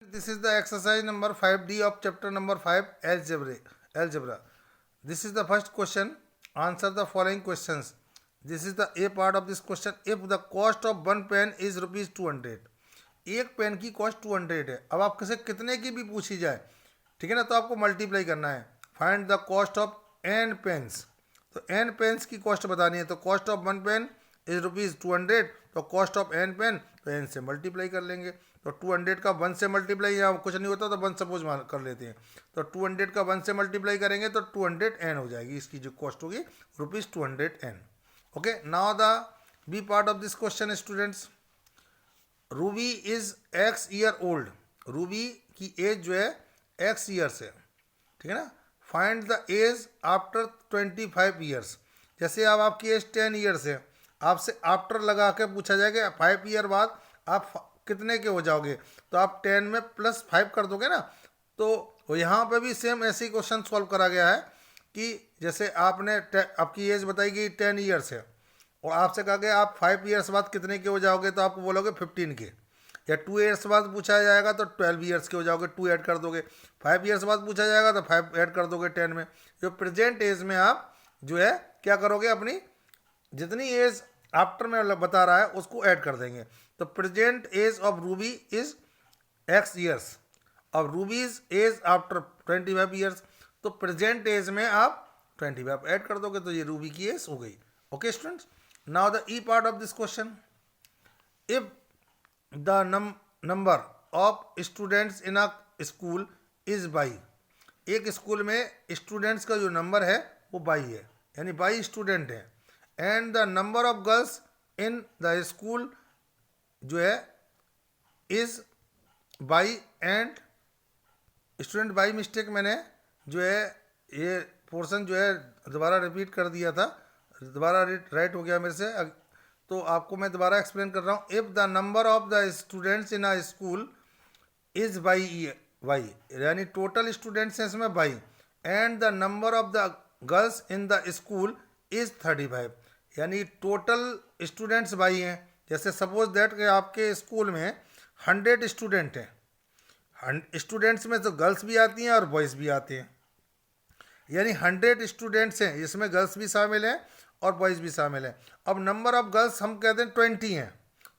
This is the exercise number 5D of chapter number 5 algebra. This is the first question. Answer the following questions. This is the A part of this question. If the cost of one pen is rupees 200, एक pen की cost 200 है. अब आपके से कितने की भी पूछी जाए, ठीक है ना, तो आपको मल्टीप्लाई करना है. Find the cost of N pens. तो एन पेन्स की कॉस्ट बतानी है. तो cost of one pen is rupees 200. तो कॉस्ट ऑफ एन पेन तो एन से मल्टीप्लाई कर लेंगे. तो 200 का 1 से मल्टीप्लाई, यहाँ कुछ नहीं होता तो 1 सपोज कर लेते हैं. तो 200 का 1 से मल्टीप्लाई करेंगे तो 200 एन हो जाएगी. इसकी जो कॉस्ट होगी रुपीज़ 200 एन. Okay, now the B part of this question students. Ruby is X year old. Ruby की एज जो है एक्स ईयर्स है, ठीक है ना. Find the age after 25 years. जैसे अब आपकी एज 10 ईयर्स है, आपसे आफ्टर लगा के पूछा जाएगा 5 ईयर बाद आप कितने के हो जाओगे, तो आप 10 में +5 कर दोगे ना. तो यहाँ पे भी सेम ऐसे ही क्वेश्चन सॉल्व करा गया है कि जैसे आपने आपकी एज बताई गई 10 ईयर्स है और आपसे कहा गया आप 5 ईयर्स बाद कितने के हो जाओगे, तो आपको बोलोगे 15 के. या 2 ईयर्स बाद पूछा जाएगा तो 12 ईयर्स के हो जाओगे, 2 ऐड कर दोगे. 5 ईयर्स बाद पूछा जाएगा तो 5 ऐड कर दोगे 10 में. जो प्रेजेंट एज में आप जो है क्या करोगे, अपनी जितनी एज आफ्टर में बता रहा है उसको ऐड कर देंगे. तो present age of Ruby is X years. अब रूबीज एज आफ्टर 25 ईयर्स, तो प्रेजेंट एज में आप 25 ऐड कर दोगे तो ये रूबी की एज हो गई. Okay students, now the E part of this question. If the number of students in a school is by. एक स्कूल में स्टूडेंट्स का जो नंबर है वो बाई है, यानी बाई स्टूडेंट है. And the number of girls in the school जो है is by and student by mistake मैंने जो है ये पोर्शन जो है दोबारा रिपीट कर दिया था, दोबारा राइट हो गया मेरे से. तो आपको मैं दोबारा एक्सप्लेन कर रहा हूँ. If the number of the students in a school is by Y, यानी टोटल स्टूडेंट्स हैं इसमें by. And the number of the girls in the school is 35, यानी टोटल स्टूडेंट्स बाई हैं. जैसे सपोज दैट कि आपके स्कूल में 100 student हैं. स्टूडेंट्स में तो गर्ल्स भी आती हैं और बॉयज़ भी आते हैं, यानी 100 स्टूडेंट्स हैं, इसमें गर्ल्स भी शामिल हैं और बॉयज़ भी शामिल हैं. अब नंबर ऑफ गर्ल्स हम कहते हैं 20 हैं,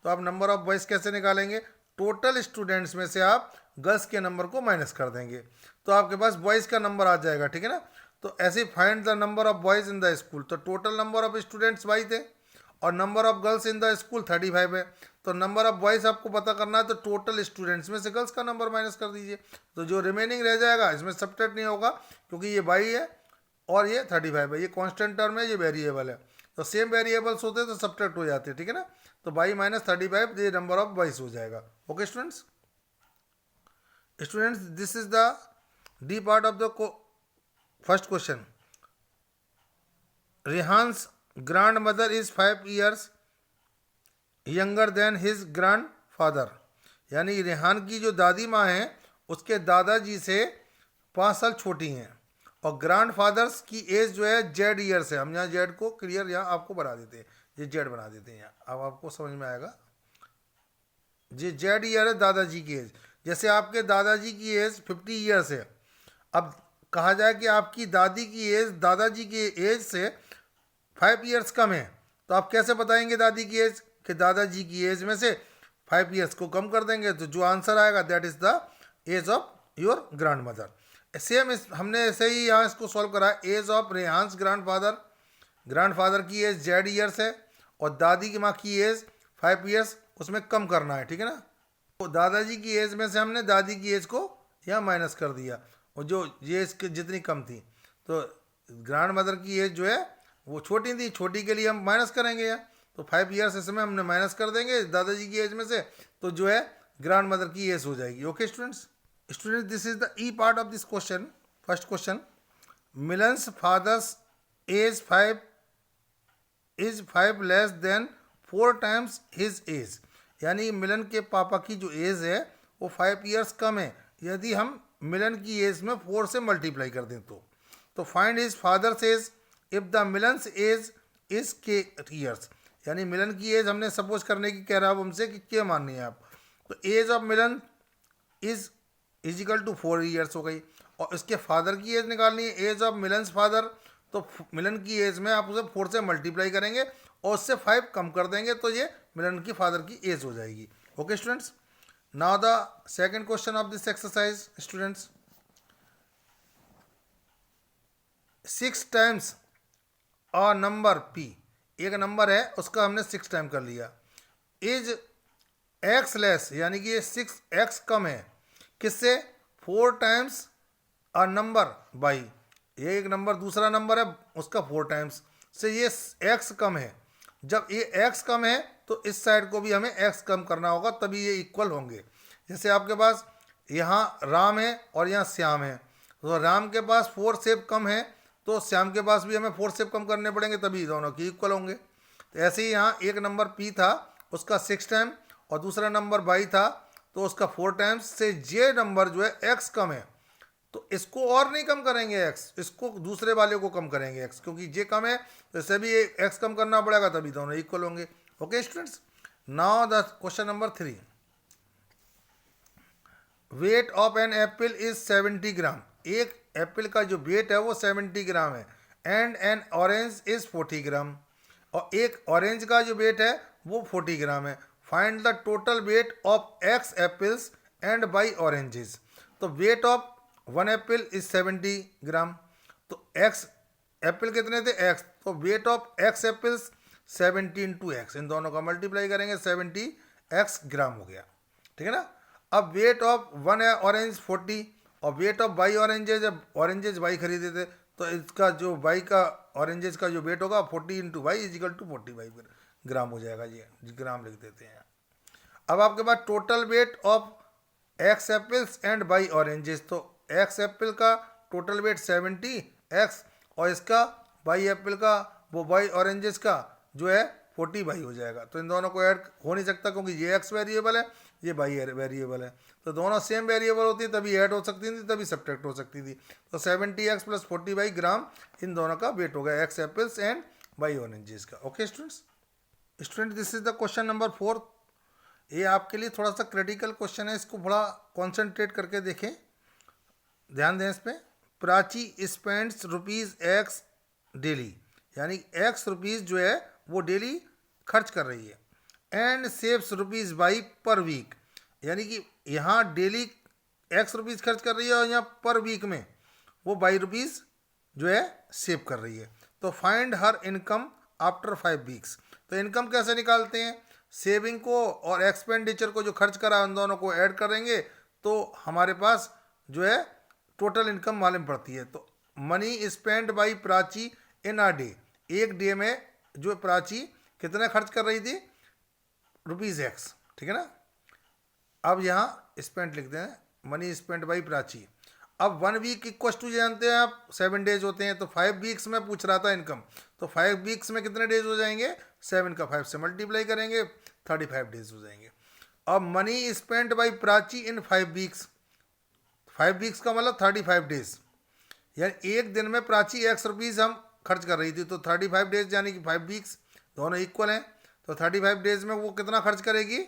तो आप नंबर ऑफ बॉयज़ कैसे निकालेंगे, टोटल स्टूडेंट्स में से आप गर्ल्स के नंबर को माइनस कर देंगे तो आपके पास बॉयज़ का नंबर आ जाएगा, ठीक है ना. तो ऐसे find the number of boys in the school. तो टोटल नंबर ऑफ स्टूडेंट्स 22 थे और number of girls in the school 35 है. तो नंबर ऑफ बॉयज़ आपको पता करना है, तो टोटल स्टूडेंट्स में से गर्ल्स का नंबर माइनस कर दीजिए. तो जो रिमेनिंग रह जाएगा इसमें सब्ट्रैक्ट नहीं होगा क्योंकि ये 22 है और ये 35 है. ये कांस्टेंट टर्म है, ये वेरिएबल है, तो सेम वेरिएबल्स होते तो सब्ट्रैक्ट हो जाते, ठीक है ना. तो 22 - 35 ये नंबर ऑफ बॉयज़ हो जाएगा. Okay students, this is the D part of the first question. Rehan's grandmother is 5 years younger than his grandfather, यानी रेहान की जो दादी माँ हैं उसके दादाजी से 5 साल छोटी हैं. और ग्रैंड फादर्स की एज जो है जेड ईयर्स है. हम यहाँ जेड को क्लियर यहाँ आपको बना देते हैं, ये जेड बना देते हैं यहाँ, अब आपको समझ में आएगा. ये जेड ईयर है दादाजी की एज. जैसे आपके दादाजी की एज 50 ईयर्स है, अब कहा जाए कि आपकी दादी की एज दादाजी की एज से 5 ईयर्स कम है, तो आप कैसे बताएंगे दादी की एज, कि दादाजी की एज में से 5 ईयर्स को कम कर देंगे तो जो आंसर आएगा that is the age of your grandmother. Same हमने ऐसे ही यहाँ इसको सॉल्व करा. Age of Rehan's grandfather की एज जेड ईयर्स है और दादी की माँ की एज 5 ईयर्स उसमें कम करना है, ठीक है ना. तो दादाजी की एज में से हमने दादी की एज को यहाँ माइनस कर दिया और जो ये एज जितनी कम थी, तो ग्रैंड मदर की एज जो है वो छोटी थी, छोटी के लिए हम माइनस करेंगे यहाँ. तो 5 ईयर्स इसमें हमने माइनस कर देंगे दादाजी की एज में से, तो जो है ग्रैंड मदर की एज हो जाएगी. Okay students, this is the E part of this question. First question. Milan's father's age 5 less than 4 times his age, यानी मिलन के पापा की जो एज है वो 5 ईयर्स कम है यदि हम मिलन की एज में 4 से मल्टीप्लाई कर दें तो find his father's age if the Milan's age is K years, यानी मिलन की एज हमने सपोज करने की कह रहा है अब हमसे कि क्या माननी है आप. तो age of Milan is equal to 4 years हो गई। और इसके फादर की एज निकालनी है, एज ऑफ मिलन्स फादर, तो मिलन की एज में आप उसे 4 से मल्टीप्लाई करेंगे और उससे 5 कम कर देंगे तो ये मिलन की फादर की एज हो जाएगी। Okay students, now the second question of this exercise students, 6 times a number P, एक नंबर है उसका हमने 6 टाइम कर लिया, इज एक्स लेस, यानी कि ये 6x कम है किससे, 4 टाइम्स अ नंबर बाई, ये एक नंबर दूसरा नंबर है उसका 4 टाइम्स से ये x कम है। जब ये x कम है तो इस साइड को भी हमें x कम करना होगा तभी ये इक्वल होंगे। जैसे आपके पास यहाँ राम है और यहाँ श्याम है, तो राम के पास 4 शेप कम है तो श्याम के पास भी हमें 4 शेप कम करने पड़ेंगे तभी दोनों की इक्वल होंगे। तो ऐसे ही यहाँ एक नंबर p था उसका 6 टाइम और दूसरा नंबर बाई था तो उसका 4 टाइम्स से जे नंबर जो है x कम है तो इसको और नहीं कम करेंगे x, इसको दूसरे वाले को कम करेंगे x, क्योंकि जे कम है तो इसे भी x कम करना पड़ेगा तभी दोनों इक्वल होंगे। Okay students, now the question number 3, weight of an apple is 70 gram, एक एप्पल का जो वेट है वो 70 ग्राम है, एंड एन ऑरेंज इज 40 ग्राम, और एक ऑरेंज का जो वेट है वो 40 ग्राम है, find the total weight of X apples and Y oranges. तो weight of one apple is 70 gram, तो एक्स एप्पल कितने थे एक्स, तो weight of X apples 70 into X, इन दोनों का मल्टीप्लाई करेंगे 70x ग्राम हो गया, ठीक है ना। अब वेट ऑफ वन है ऑरेंज 40 और वेट ऑफ बाई ऑरेंजेज, जब ऑरेंजेज बाई खरीदे थे तो इसका जो बाई का ऑरेंजेस का जो वेट होगा 40 into Y is equal to 45 gram हो जाएगा, ये ग्राम लिख देते हैं। अब आपके पास total weight of X apples and Y oranges, तो एक्स एप्पल का टोटल वेट 70x और इसका बाई एप्पल का वो बाई ऑरेंजेस का जो है 40 बाई हो जाएगा। तो इन दोनों को ऐड हो नहीं सकता क्योंकि ये एक्स वेरिएबल है ये बाई वेरिएबल है, तो दोनों सेम वेरिएबल होती है तभी ऐड हो सकती थी तभी सब्ट्रैक्ट हो सकती थी। तो 70x प्लस 40 बाई ग्राम इन दोनों का वेट हो गया X apples and Y oranges का। Okay students, this is the question number 4, ये आपके लिए थोड़ा सा क्रिटिकल क्वेश्चन है, इसको थोड़ा कॉन्सेंट्रेट करके देखें, ध्यान दें इस पर। प्राची स्पेंड्स ₹X डेली, यानी x रुपीज़ जो है वो डेली खर्च कर रही है, and saves ₹Y per week, यानी कि यहाँ डेली x रुपीज़ खर्च कर रही है और यहाँ पर वीक में वो ₹Y जो है सेव कर रही है। तो find her income after 5 weeks, तो इनकम कैसे निकालते हैं, सेविंग को और एक्सपेंडिचर को जो खर्च करा उन दोनों को ऐड करेंगे तो हमारे पास जो है टोटल इनकम मालूम पड़ती है। तो money spend by Prachi in a day, एक डे में जो प्राची कितना खर्च कर रही थी ₹X, ठीक है ना। अब यहाँ स्पेंड लिखते हैं, मनी स्पेंड बाई प्राची। अब 1 वीक इक्वल टू जानते हैं आप 7 डेज होते हैं, तो 5 वीक्स में पूछ रहा था इनकम, तो 5 वीक्स में कितने डेज हो जाएंगे, 7 का 5 से मल्टीप्लाई करेंगे 35 डेज हो जाएंगे। अब money spend by Prachi in 5 weeks, 5 weeks का मतलब 35 डेज, यानी एक दिन में प्राची X रुपीज़ हम खर्च कर रही थी, तो 35 डेज यानी कि 5 वीक्स दोनों इक्वल हैं, तो 35 डेज में वो कितना खर्च करेगी,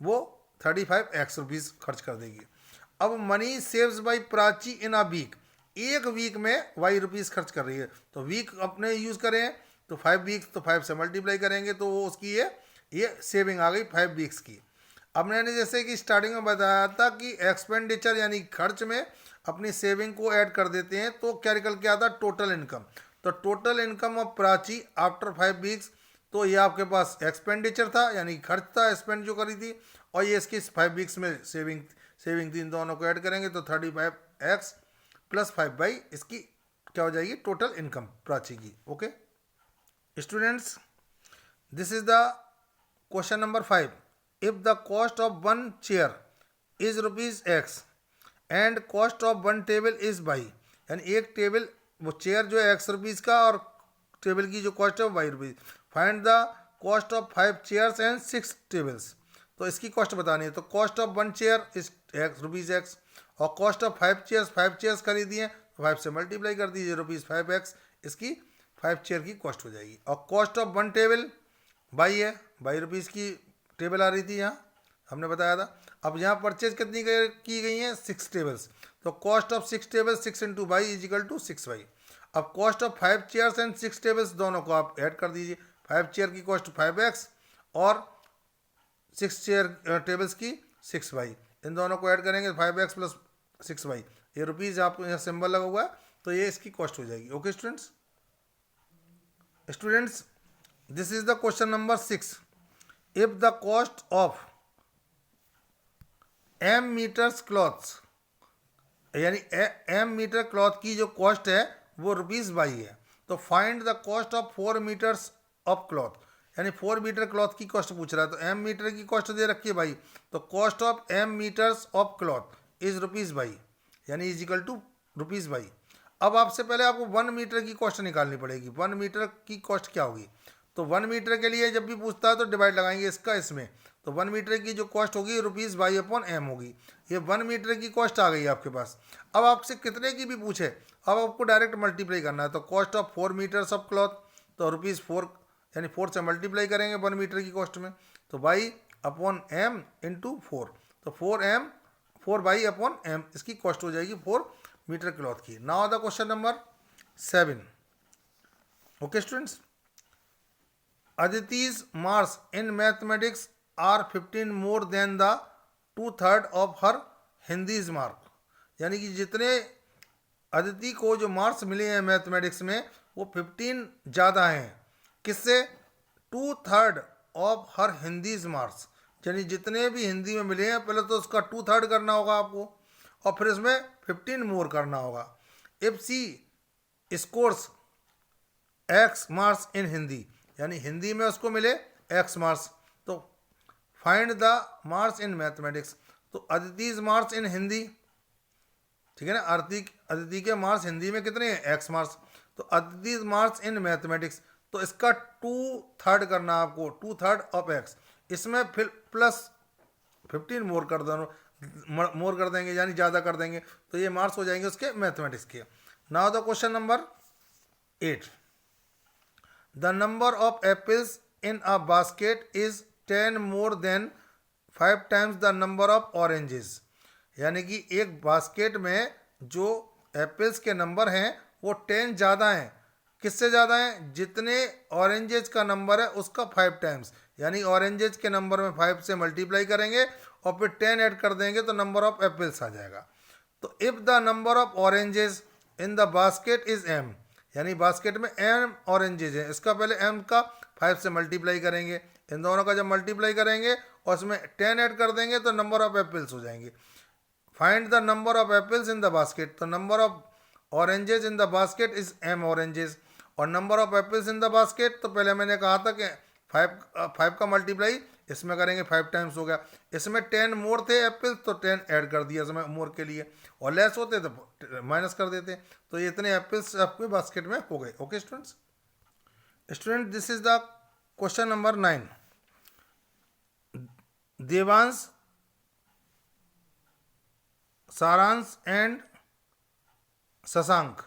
वो 35x रुपीज़ खर्च कर देगी। अब money saves by Prachi in a week, एक वीक में Y रुपीज़ खर्च कर रही है, तो वीक अपने यूज़ करें तो 5 वीक्स, तो 5 से मल्टीप्लाई करेंगे तो वो उसकी ये सेविंग आ गई 5 वीक्स की। अब मैंने जैसे कि स्टार्टिंग में बताया था कि एक्सपेंडिचर यानी खर्च में अपनी सेविंग को ऐड कर देते हैं तो क्या निकल के आता टोटल इनकम, तो total income of Prachi after 5 weeks, तो ये आपके पास एक्सपेंडिचर था यानी खर्च था स्पेंड जो करी थी, और ये इसकी 5 वीक्स में सेविंग थी, इन दोनों को ऐड करेंगे तो 35x प्लस 5 बाई इसकी क्या हो जाएगी टोटल इनकम प्राची की। Okay students, this is the question number 5, if the cost of one chair is ₹X and cost of one table is by, यानी एक टेबल वो चेयर जो है X रुपीज़ का और टेबल की जो कॉस्ट है वो ₹Y, find the cost of 5 chairs and 6 tables, तो इसकी कॉस्ट बतानी है। तो cost of one chair is ₹X और कॉस्ट ऑफ 5 चेयर्स खरीदी हैं तो 5 से मल्टीप्लाई कर दीजिए ₹5x, इसकी 5 चेयर की कॉस्ट हो जाएगी। और cost of one table by है, ₹2 की टेबल आ रही थी यहाँ, हमने बताया था। अब यहाँ परचेज कितनी की गई है, 6 टेबल्स, तो cost of 6 tables 6 into by is equal to 6y। अब cost of 5 chairs and 6 tables दोनों को आप ऐड कर दीजिए। 5 चेयर की कॉस्ट 5x और 6 चेयर टेबल्स की 6y, इन दोनों को ऐड करेंगे 5x प्लस 6y, ये रुपीज़ आप यहाँ सिंबल लगा हुआ है, तो ये इसकी कॉस्ट हो जाएगी। Okay students, this is the question number 6। If the cost of m metres cloths, यानी m मीटर क्लॉथ की जो कॉस्ट है वो रुपीज़ बाई है, तो find the cost of 4 metres of cloth, यानी 4 मीटर क्लॉथ की कॉस्ट पूछ रहा है। तो m मीटर की कॉस्ट दे रखी है भाई, तो cost of m meters of cloth is rupees Y, यानी is equal to rupees Y. अब आपसे पहले आपको 1 मीटर की कॉस्ट निकालनी पड़ेगी। 1 मीटर की कॉस्ट क्या होगी, तो 1 मीटर के लिए जब भी पूछता है तो डिवाइड लगाएंगे इसका इसमें, तो 1 मीटर की जो कॉस्ट होगी रुपीज़ बाई अपॉन m होगी। ये 1 मीटर की कॉस्ट आ गई आपके पास। अब आपसे कितने की भी पूछे, अब आपको डायरेक्ट मल्टीप्लाई करना है, तो cost of 4 metres of cloth, तो रुपीज़ 4, यानी 4 से मल्टीप्लाई करेंगे 1 मीटर की कॉस्ट में, तो बाई अपॉन m इंटू 4, तो 4 बाई अपॉन m इसकी कॉस्ट हो जाएगी 4 मीटर क्लॉथ की। Now the question number 7। Okay students, Aditi's marks in mathematics are 15 more than the 2/3 of her Hindi's mark, यानी कि जितने अदिति को जो मार्क्स मिले हैं मैथमेटिक्स में वो 15 ज़्यादा हैं, किससे, 2/3 ऑफ हर हिंदीज मार्क्स, यानी जितने भी हिंदी में मिले हैं पहले तो उसका 2/3 करना होगा आपको और फिर इसमें 15 मोर करना होगा। If she scores x marks in Hindi, यानी हिंदी में उसको मिले x मार्क्स, तो find the marks in mathematics, तो अदितिज मार्क्स इन हिंदी, ठीक है ना, अदिति के मार्क्स हिंदी में कितने हैं, x मार्क्स, तो अदितिज मार्क्स इन मैथमेटिक्स, तो इसका 2/3 करना आपको, 2/3 ऑफ x, इसमें फिर प्लस 15 मोर कर दो, मोर कर देंगे यानी ज़्यादा कर देंगे, तो ये मार्क्स हो जाएंगे उसके मैथमेटिक्स के। Now the question number 8। The number of apples in a basket is 10 more than 5 times the number of oranges, यानी कि एक बास्केट में जो एप्पल्स के नंबर हैं वो 10 ज़्यादा हैं, किससे ज़्यादा हैं, जितने ऑरेंजेस का नंबर है उसका 5 टाइम्स, यानी ऑरेंजेस के नंबर में 5 से मल्टीप्लाई करेंगे और फिर 10 ऐड कर देंगे तो नंबर ऑफ एप्पल्स आ जाएगा। तो if the number of oranges in the basket is m, यानी बास्केट में m ऑरेंजेज है, इसका पहले m का 5 से मल्टीप्लाई करेंगे, इन दोनों का जब मल्टीप्लाई करेंगे और उसमें 10 ऐड कर देंगे तो नंबर ऑफ एप्पल्स हो जाएंगे। Find the number of apples in the basket, तो number of oranges in the basket is m oranges, और number of apples in the basket, तो पहले मैंने कहा था कि 5 का मल्टीप्लाई इसमें करेंगे 5 टाइम्स हो गया, इसमें 10 मोर थे एप्पल्स तो 10 ऐड कर दिया इसमें मोर के लिए, और लेस होते तो माइनस कर देते, तो ये इतने एप्पल्स आपके बास्केट में हो गए। Okay students, this is the question number 9। Devansh, Saransh and Shashank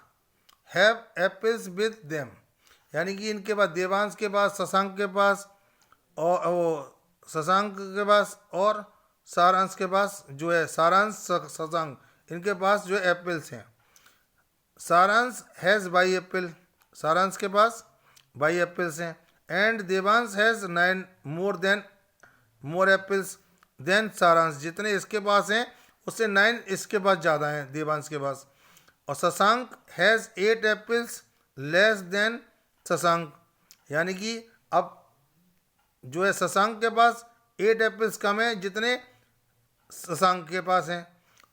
have apples with them, यानी कि इनके पास, देवांश के पास, शशांक के पास और शशांक के पास और सारांश के पास जो है, सारांश शशांक इनके पास जो है एप्पल्स हैं। सारांश हैज़ बाई एप्पल, सारांश के पास बाई एप्पल्स हैं, and Devansh has 9 more apples than Saransh, जितने इसके पास हैं उससे 9 इसके पास ज़्यादा हैं देवांश के पास, और Shashank has 8 apples less than Shashank, यानी कि अब जो है शशांक के पास 8 एप्पल्स कम है जितने शशांक के पास हैं।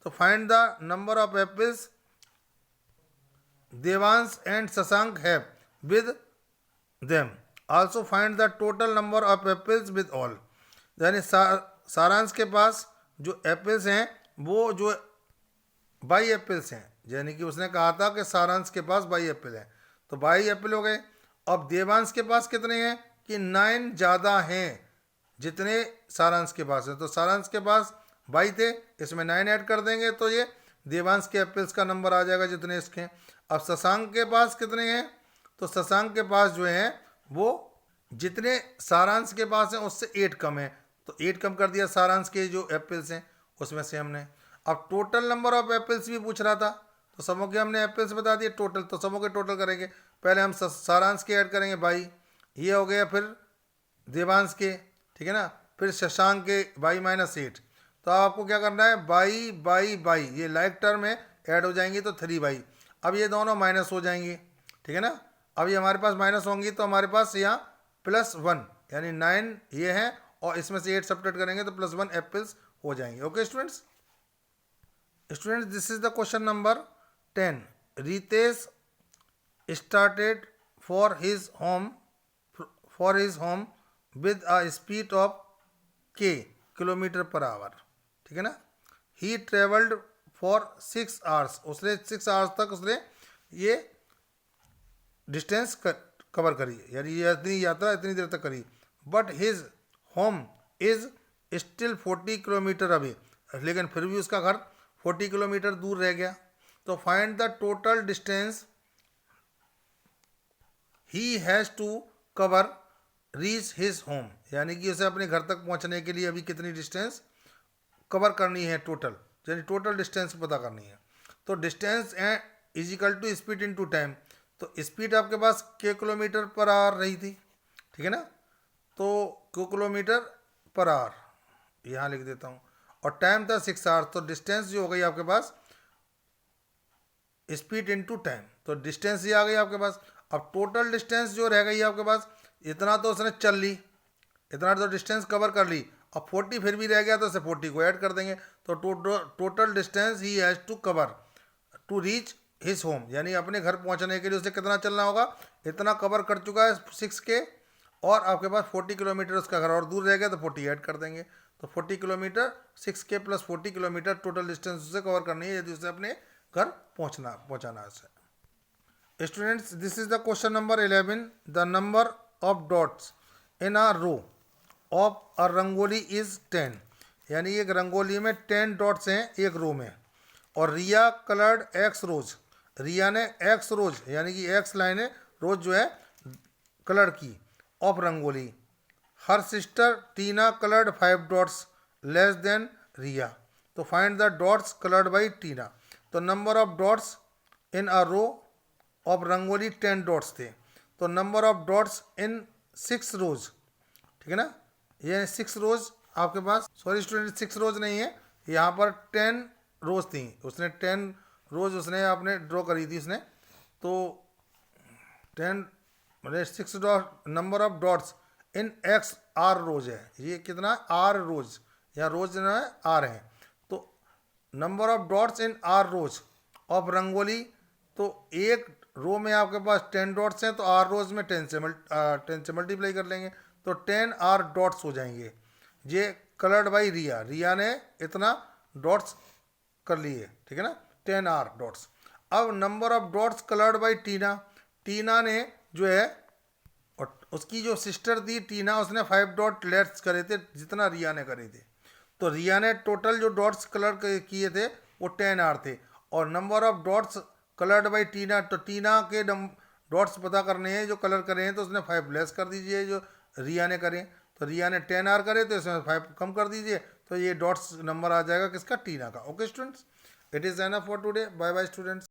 तो find the number of apples Devansh and Shashank have with them, also find the total number of apples with all, यानी सारांश के पास जो एप्पल्स हैं वो जो बाई एप्पल्स हैं, यानी कि उसने कहा था कि सारांश के पास बाई एप्पल है, तो बाई एप्पल हो गए। अब देवांश के पास कितने हैं कि 9 ज़्यादा हैं जितने सारांश के पास है, तो सारांश के पास 22 थे, इसमें 9 ऐड कर देंगे तो ये देवांश के एप्पल्स का नंबर आ जाएगा जितने इसके। अब शशांक के पास कितने हैं, तो शशांक के पास जो हैं वो जितने सारांश के पास हैं उससे 8 कम है, तो 8 कम कर दिया सारांश के जो एप्पल्स हैं उसमें से हमने। अब टोटल नंबर ऑफ एप्पल्स भी पूछ रहा था, तो समों के हमने एप्पल्स बता दिए टोटल, तो समों के टोटल करेंगे। पहले हम सारांश के ऐड करेंगे बाई, ये हो गया, फिर देवांश के, ठीक है ना, फिर शशांक के बाई -8। तो आपको क्या करना है, बाई बाई बाई, ये लाइक टर्म में ऐड हो जाएंगी तो 3 बाई। अब ये दोनों माइनस हो जाएंगे, ठीक है ना। अब ये हमारे पास माइनस होंगी तो हमारे पास यहाँ +1 यानी 9 ये है, और इसमें से 8 सब्ट्रैक्ट करेंगे तो +1 एप्पल्स हो जाएंगे। Okay students, this is the question number 10। Ritesh started for his home with a speed of k km/h, ठीक है ना। ही ट्रेवल्ड फॉर 6 आवर्स, उसने 6 आवर्स तक उसने ये डिस्टेंस कवर करी, यानी ये इतनी यात्रा इतनी देर तक करी। But his home is still 40 kilometre away, लेकिन फिर भी उसका घर 40 किलोमीटर दूर रह गया। तो find the total distance he has to cover reach his home, यानी कि उसे अपने घर तक पहुंचने के लिए अभी कितनी डिस्टेंस कवर करनी है टोटल, यानी टोटल डिस्टेंस पता करनी है। तो distance is equal to speed into time. तो स्पीड आपके पास k km/h रही थी, ठीक है ना, तो k km/h यहाँ लिख देता हूँ, और टाइम था 6 आवर्स। तो डिस्टेंस जो हो गई आपके पास स्पीड इनटू टाइम, तो डिस्टेंस ये आ गई आपके पास। अब टोटल डिस्टेंस जो रह गई आपके पास, इतना तो उसने चल ली, इतना तो डिस्टेंस कवर कर ली, अब 40 फिर भी रह गया तो उसे 40 को ऐड कर देंगे। तो total distance he has to cover to reach his home, यानी अपने घर पहुंचने के लिए उसे कितना चलना होगा, इतना कवर कर चुका है 6 के, और आपके पास 40 किलोमीटर उसका घर और दूर रह गया तो 40 ऐड कर देंगे। तो 40 किलोमीटर 6 के + 40 किलोमीटर टोटल डिस्टेंस उसे कवर करनी है यदि उसे अपने घर पहुंचाना है उसे। Students, this is the question number 11। The number of dots in a row of a rangoli is 10, यानी एक रंगोली में 10 डॉट्स हैं एक रो में। और रिया कलर्ड X रोज, रिया ने X रोज यानी कि X लाइनें रोज जो है कलर की ऑफ रंगोली। हर sister Tina coloured 5 dots less than Riya. तो find the dots coloured by Tina. तो number of dots in a row of rangoli 10 dots थे, तो number of dots in 6 rows, ठीक है ना, ये 6 रोज आपके पास, सॉरी स्टूडेंट 6 रोज नहीं है, यहाँ पर 10 रोज थी, उसने 10 रोज उसने आपने ड्रॉ करी थी उसने। तो 10 मतलब 6 dot, number of dots in X R रोज है, ये कितना R रोज, या रोज जो है R है। तो number of dots in R rose of rangoli, तो एक रो में आपके पास 10 डॉट्स हैं तो R रोज में 10 से मल्टीप्लाई कर लेंगे तो 10 R डॉट्स हो जाएंगे। ये कलर्ड बाई रिया, रिया ने इतना डॉट्स कर लिए, ठीक है ना, 10 R डॉट्स। अब number of dots coloured by Tina, Tina ने जो है, और उसकी जो सिस्टर थी टीना, उसने 5 डॉट लेट्स करे थे जितना रिया ने करे थे। तो रिया ने टोटल जो डॉट्स कलर किए थे वो 10 R थे, और number of dots coloured by Tina, तो टीना के डॉट्स पता करने हैं जो कलर करे हैं, तो उसने 5 लेस कर दीजिए जो रिया ने करें। तो रिया ने 10 R करे तो इसमें 5 कम कर दीजिए, तो ये डॉट्स नंबर आ जाएगा किसका, टीना का। Okay students, it is enough for today. Bye bye students.